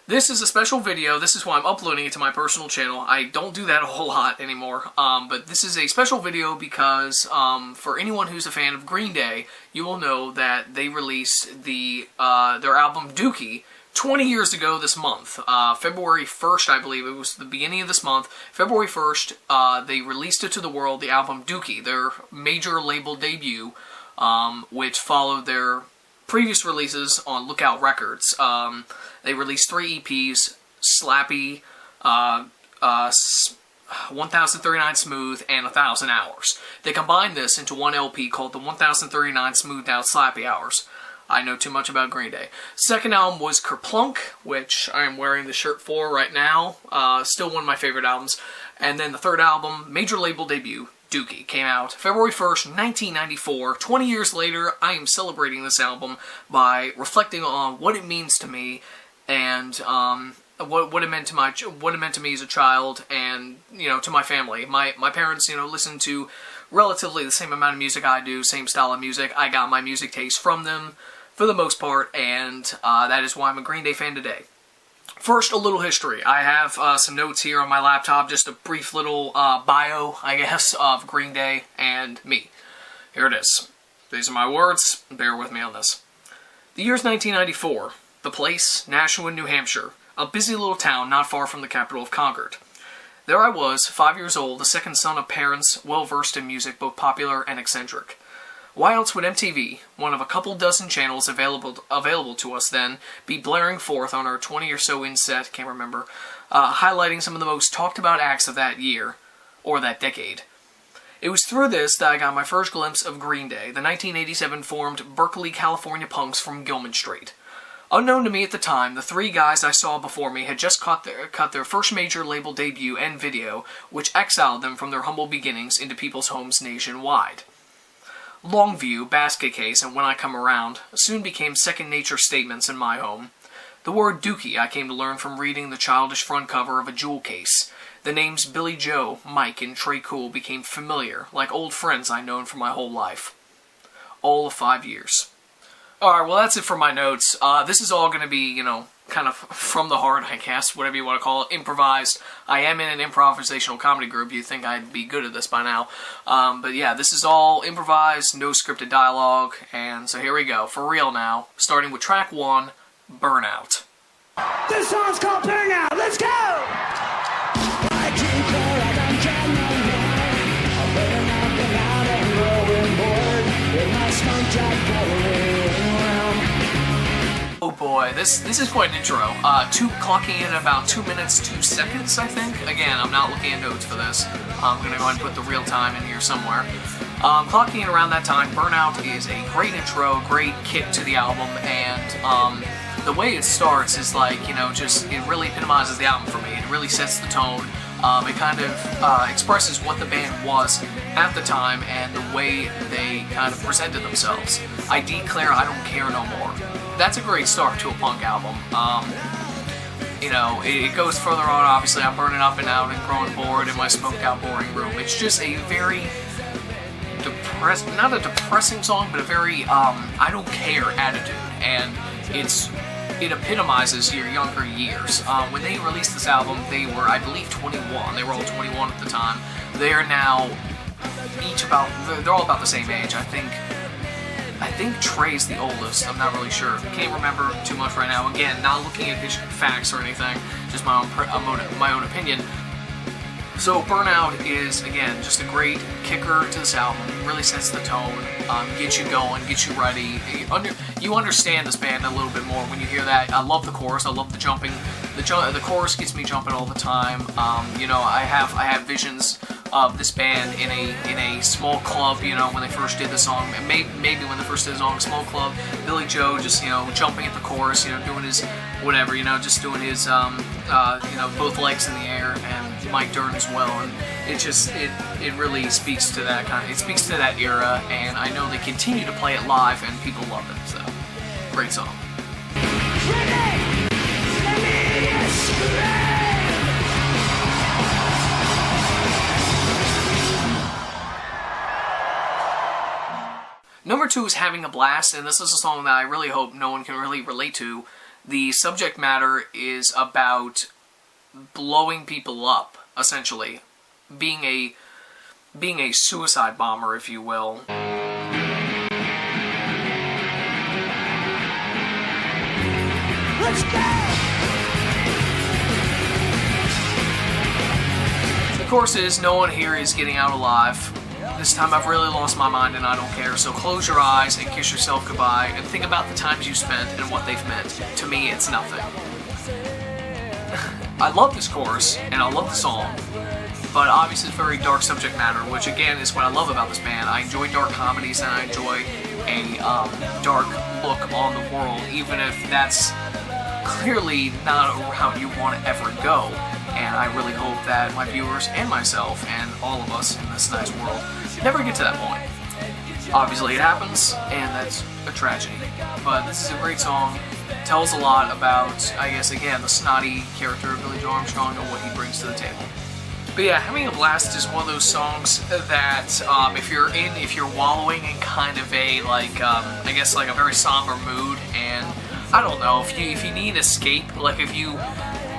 This is a special video. This is why I'm uploading it to my personal channel. I don't do that a whole lot anymore, but this is a special video because for anyone who's a fan of Green Day, you will know that they released their album Dookie 20 years ago this month. February 1st, I believe, it was the beginning of this month. February 1st, they released it to the world, the album Dookie, their major label debut, which followed their previous releases on Lookout Records. They released 3 EPs, Slappy, 1039 Smooth, and 1000 Hours. They combined this into one LP called the 1039 Smoothed Out Slappy Hours. I know too much about Green Day. Second album was Kerplunk, which I am wearing the shirt for right now. Still one of my favorite albums. And then the third album, major label debut, Dookie, came out February 1st, 1994. 20 years later, I am celebrating this album by reflecting on what it means to me and what it meant to me as a child, and to my family. My parents listen to relatively the same amount of music I do, same style of music. I got my music taste from them for the most part, and that is why I'm a Green Day fan today. First, a little history. I have some notes here on my laptop, just a brief little bio, I guess, of Green Day and me. Here it is. These are my words. Bear with me on this. The year's 1994. The place, Nashua, New Hampshire, a busy little town not far from the capital of Concord. There I was, 5 years old, the second son of parents well-versed in music, both popular and eccentric. Why else would MTV, one of a couple dozen channels available to us then, be blaring forth on our 20 or so inset, can't remember, highlighting some of the most talked about acts of that year, or that decade. It was through this that I got my first glimpse of Green Day, the 1987 formed Berkeley, California punks from Gilman Street. Unknown to me at the time, the 3 guys I saw before me had just cut their first major label debut and video, which exiled them from their humble beginnings into people's homes nationwide. Longview, Basket Case, and When I Come Around soon became second-nature statements in my home. The word Dookie I came to learn from reading the childish front cover of a jewel case. The names Billy Joe, Mike, and Trey Cool became familiar, like old friends I'd known for my whole life. All of 5 years. Alright, well that's it for my notes. This is all going to be, kind of from the heart, I guess, whatever you want to call it, improvised. I am in an improvisational comedy group. You'd think I'd be good at this by now. But yeah, this is all improvised, no scripted dialogue, and so here we go, for real now, starting with track 1, Burnout. This song's called Burnout, let's go! Oh boy, this is quite an intro. Clocking in at about 2 minutes, 2 seconds, I think. Again, I'm not looking at notes for this. I'm going to go ahead and put the real time in here somewhere. Clocking in around that time, Burnout is a great intro, great kick to the album, and the way it starts is like, it really epitomizes the album for me. It really sets the tone. It kind of expresses what the band was at the time and the way they kind of presented themselves. I declare I don't care no more. That's a great start to a punk album. It goes further on, obviously. I'm burning up and out and growing bored in my smoked out boring room. It's just a very not a depressing song, but a very I don't care attitude, and it epitomizes your younger years. When they released this album, they were, I believe, 21. They were all 21 at the time. They are now they're all about the same age. I think Trey's the oldest. I'm not really sure. Can't remember too much right now. Again, not looking at his facts or anything, just my own opinion. So Burnout is, again, just a great kicker to this album. It really sets the tone, gets you going, gets you ready. You understand this band a little bit more when you hear that. I love the chorus. I love the jumping. The chorus gets me jumping all the time. I have visions of this band in a small club. When they first did the song, maybe when they first did the song, small club. Billy Joe just jumping at the chorus, doing his whatever, just doing his both legs in the air, and Mike Dirnt as well, and it really speaks to that era, and I know they continue to play it live and people love it, so great song. Number 2 is Having a Blast, and this is a song that I really hope no one can really relate to, The subject matter is about blowing people up, essentially. Being a suicide bomber, if you will. Let's go! The chorus is, no one here is getting out alive. This time I've really lost my mind and I don't care, so close your eyes and kiss yourself goodbye and think about the times you spent and what they've meant. To me, it's nothing. I love this chorus, and I love the song, but obviously it's very dark subject matter, which again is what I love about this band. I enjoy dark comedies and I enjoy a dark look on the world, even if that's clearly not a route you want to ever go. And I really hope that my viewers and myself and all of us in this nice world never get to that point. Obviously it happens, and that's a tragedy. But this is a great song. Tells a lot about, I guess, again, the snotty character of Billy Joe Armstrong and what he brings to the table. But yeah, Having a Blast is one of those songs that if you're wallowing in kind of a, like, I guess, like a very somber mood, and I don't know, if you need escape, like if you,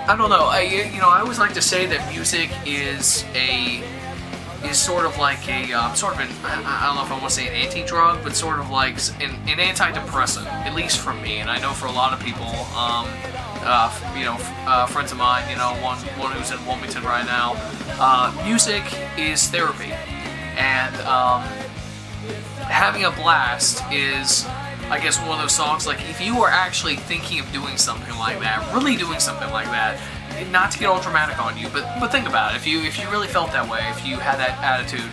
I don't know, I always like to say that music is sort of like a, sort of an, I don't know if I want to say an anti-drug, but sort of like an antidepressant, at least for me, and I know for a lot of people, friends of mine, one who's in Wilmington right now, music is therapy, and Having a Blast is, I guess, one of those songs, like, if you are actually thinking of doing something like that, really doing something like that, not to get all dramatic on you, but think about it. If you really felt that way, if you had that attitude,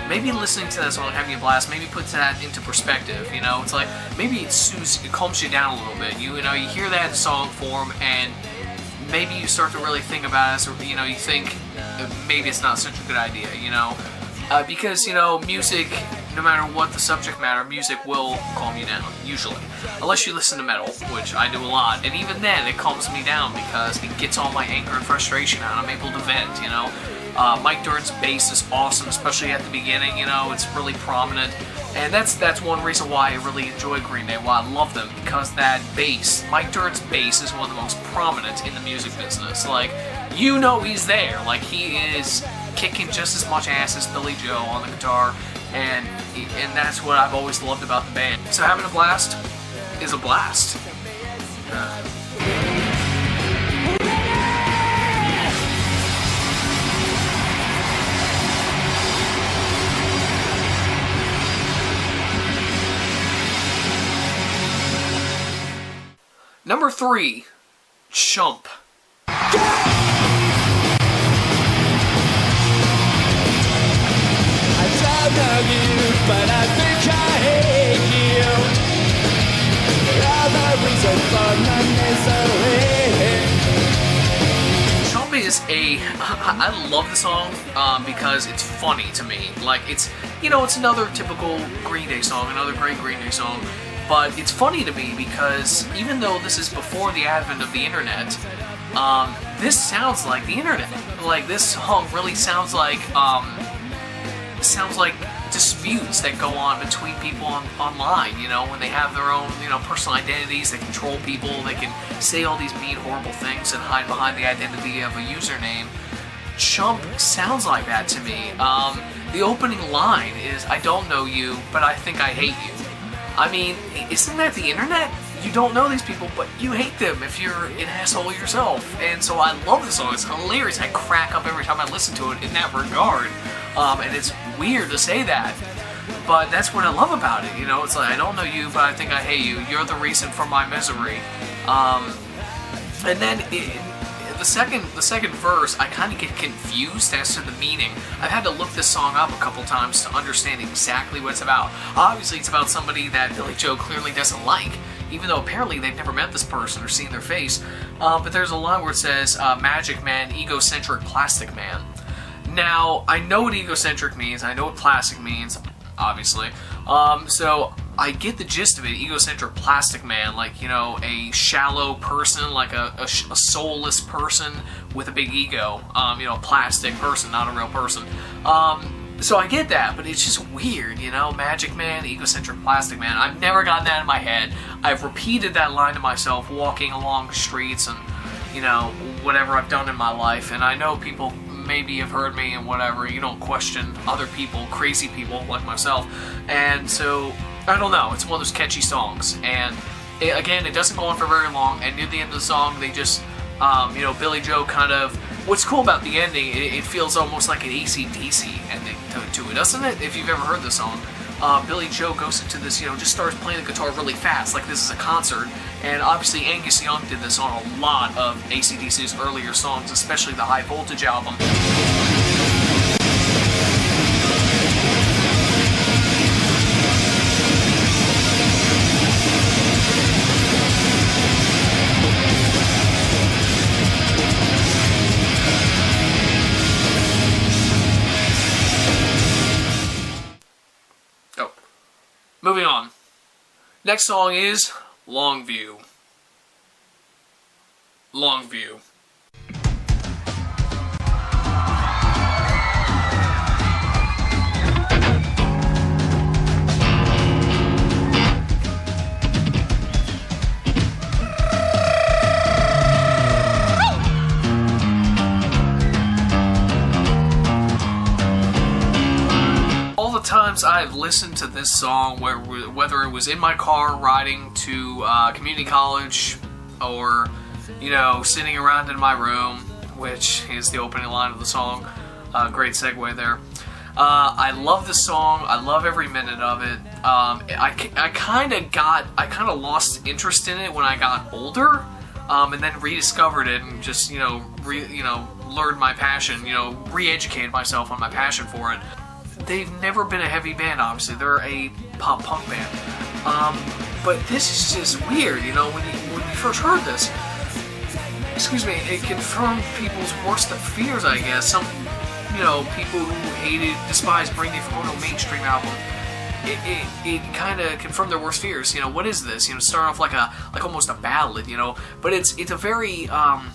maybe listening to that song, Having a Blast, maybe puts that into perspective, It's like, maybe it calms you down a little bit. You hear that in song form, and maybe you start to really think about it, or, you think maybe it's not such a good idea, because, music, no matter what the subject matter, music will calm you down, usually. Unless you listen to metal, which I do a lot, and even then, it calms me down because it gets all my anger and frustration out. I'm able to vent, Mike Dirnt's bass is awesome, especially at the beginning, it's really prominent. And that's one reason why I really enjoy Green Day, why I love them, because that bass, Mike Dirnt's bass is one of the most prominent in the music business. Like, he's there. Like, he is kicking just as much ass as Billy Joe on the guitar, and that's what I've always loved about the band. So Having a Blast is a blast. Number 3, Chump. But I think I hate you. You're the reason for my misery. Chump is I love the song because it's funny to me. Like, it's another typical Green Day song, another great Green Day song, but it's funny to me because even though this is before the advent of the internet, this sounds like the internet. Like, this song really sounds like disputes that go on between people online, when they have their own, personal identities, they control people, they can say all these mean, horrible things and hide behind the identity of a username. Chump sounds like that to me. The opening line is, I don't know you, but I think I hate you. I mean, isn't that the internet? You don't know these people, but you hate them if you're an asshole yourself. And so I love the song. It's hilarious. I crack up every time I listen to it in that regard. And it's weird to say that, but that's what I love about it. It's like, I don't know you, but I think I hate you. You're the reason for my misery. And then the second verse, I kind of get confused as to the meaning. I've had to look this song up a couple times to understand exactly what it's about. Obviously, it's about somebody that Billy Joe clearly doesn't like, even though apparently they've never met this person or seen their face. But there's a line where it says, magic man, egocentric plastic man. Now, I know what egocentric means, I know what plastic means, obviously. So I get the gist of it, egocentric plastic man, like, a shallow person, like a soulless person with a big ego. Plastic person, not a real person. So I get that, but it's just weird, you know? Magic Man, egocentric plastic man. I've never gotten that in my head. I've repeated that line to myself walking along the streets and, you know, whatever I've done in my life. And I know people maybe have heard me and whatever. You don't question other people, crazy people like myself. And so, I don't know. It's one of those catchy songs. And again, it doesn't go on for very long. And near the end of the song, they just, you know, Billy Joe kind of... What's cool about the ending, it feels almost like an AC/DC ending to it, doesn't it? If you've ever heard the song. Billy Joe goes into this, you know, just starts playing the guitar really fast, like this is a concert. And obviously Angus Young did this on a lot of AC/DC's earlier songs, especially the High Voltage album. Moving on. Next song is Longview. Longview. Times I've listened to this song, whether it was in my car riding to community college, or, you know, sitting around in my room, which is the opening line of the song. Great segue there. I love the song. I love every minute of it. I kind of lost interest in it when I got older, and then rediscovered it and just, you know, learned my passion. You know, re-educated myself on my passion for it. They've never been a heavy band, obviously. They're a pop-punk band. But this is just weird, you know, when you first heard this. Excuse me, it confirmed people's worst fears, I guess. Some, you know, people who despised Bring Me from a mainstream album. It kind of confirmed their worst fears. You know, what is this? You know, start off like almost a ballad, you know. But it's a very,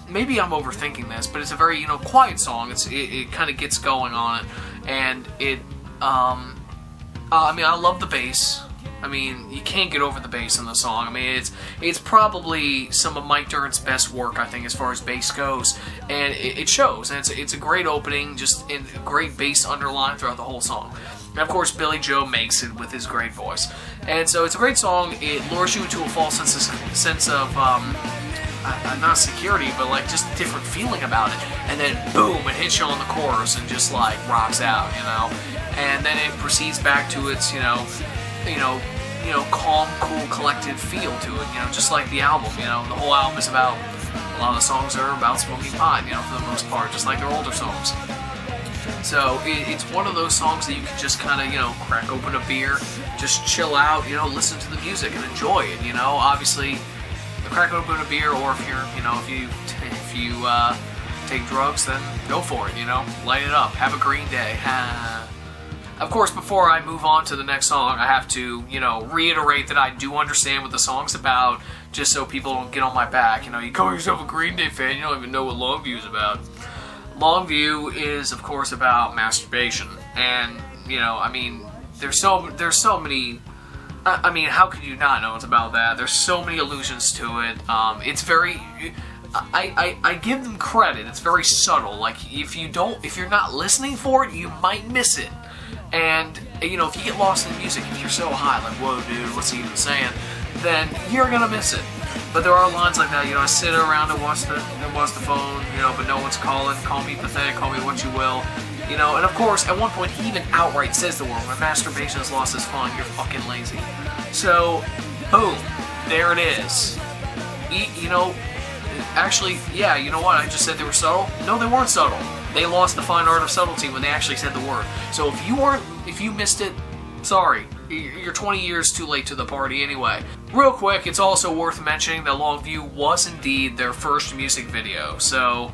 maybe I'm overthinking this, but it's a very, you know, quiet song. It kind of gets going on it. And it, I mean, I love the bass. I mean, you can't get over the bass in the song. I mean, it's probably some of Mike Dirnt's best work, I think, as far as bass goes. And it shows. And it's a great opening, just a great bass underline throughout the whole song. And, of course, Billy Joe makes it with his great voice. And so it's a great song. It lures you into a false sense of not security, but like just a different feeling about it. And then boom, it hits you on the chorus and just like rocks out, you know. And then it proceeds back to its, you know, calm, cool, collected feel to it, you know, just like the album. You know, the whole album is about, a lot of the songs are about smoking pot, you know, for the most part, just like their older songs. So it's one of those songs that you can just kind of, you know, crack open a beer, just chill out, you know, listen to the music and enjoy it. You know, obviously, crack open a beer, or if you're, you know, if you take drugs, then go for it. You know, light it up, have a green day. Of course, before I move on to the next song, I have to, you know, reiterate that I do understand what the song's about, just so people don't get on my back. You know, you call yourself a Green Day fan, you don't even know what Longview is about. Longview is, of course, about masturbation, and, you know, I mean, there's so many. I mean, how could you not know it's about that? There's so many allusions to it. It's very. I give them credit. It's very subtle. Like if you're not listening for it, you might miss it. And you know, if you get lost in the music, if you're so high, like whoa, dude, what's he even saying? Then you're gonna miss it. But there are lines like that. You know, I sit around and watch the phone. You know, but no one's calling. Call me pathetic. Call me what you will. You know, and of course, at one point, he even outright says the word, when masturbation has lost its fun, you're fucking lazy. So, boom, there it is. You know, actually, yeah, you know what, I just said they were subtle? No, they weren't subtle. They lost the fine art of subtlety when they actually said the word. So if you missed it, sorry. You're 20 years too late to the party anyway. Real quick, it's also worth mentioning that Longview was indeed their first music video, so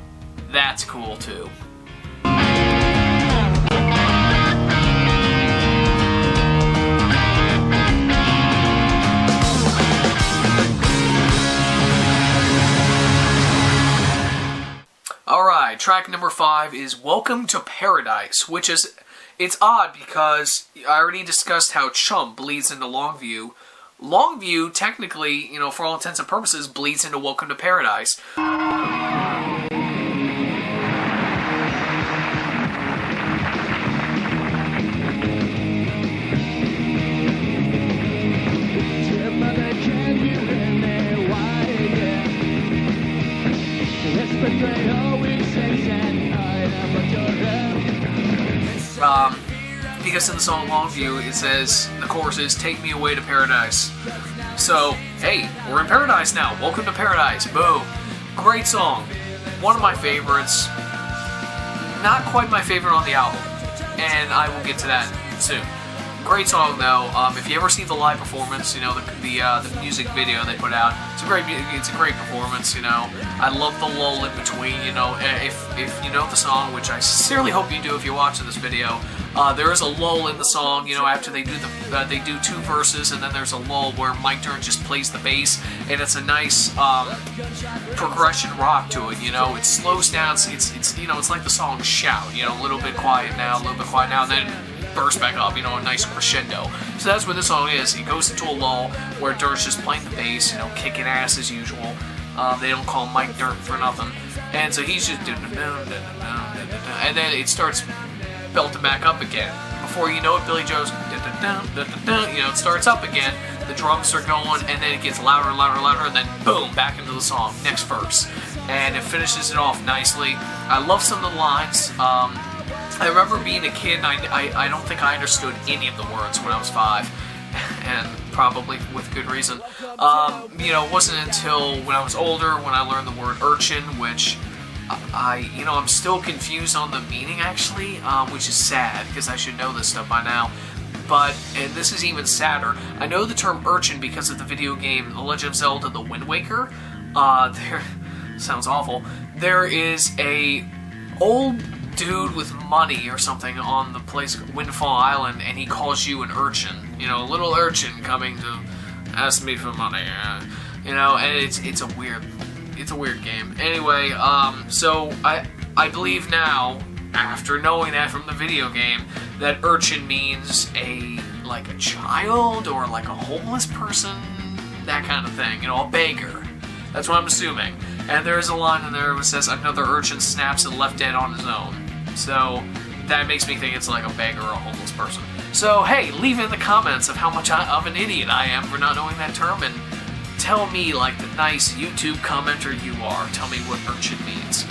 that's cool too. Alright, track number 5 is Welcome to Paradise, which is It's odd because I already discussed how Chump bleeds into Longview. Longview, technically, for all intents and purposes, bleeds into Welcome to Paradise. Because in the song Longview, it says, the chorus is, "Take me away to paradise." So, hey, we're in paradise now. Welcome to paradise. Boom. Great song. One of my favorites. Not quite my favorite on the album. And I will get to that soon. Great song, though. If you ever see the live performance, the music video they put out, it's a great performance. I love the lull in between. If you know the song, which I sincerely hope you do if you're watching this video, there is a lull in the song. After they do two verses, and then there's a lull where Mike Dirnt just plays the bass, and it's a nice progression rock to it. It slows down. It's like the song Shout. A little bit quiet now, and then burst back up, a nice crescendo. So that's what this song is. It goes into a lull where Dirt's just playing the bass, kicking ass as usual. They don't call him Mike Dirnt for nothing. And so he's just and then it starts belting back up again. Before you know it, Billy Joe's it starts up again. The drums are going, and then it gets louder and louder and louder, and then boom, back into the song, next verse. And it finishes it off nicely. I love some of the lines. I remember being a kid, and I don't think I understood any of the words when I was 5, and probably with good reason. It wasn't until when I was older when I learned the word urchin, which I'm still confused on the meaning, actually, which is sad, because I should know this stuff by now. And this is even sadder. I know the term urchin because of the video game The Legend of Zelda: The Wind Waker. Sounds awful. There is a old dude with money or something on the place Windfall Island, and he calls you an urchin. A little urchin coming to ask me for money. And it's a weird game. Anyway, so I believe now, after knowing that from the video game, that urchin means a child or like a homeless person, that kind of thing. A beggar. That's what I'm assuming. And there's a line in there that says, "Another urchin snaps and left dead on his own." So that makes me think it's like a beggar or a homeless person. So hey, leave in the comments of how much of an idiot I am for not knowing that term, and tell me, like the nice YouTube commenter you are, tell me what urchin means.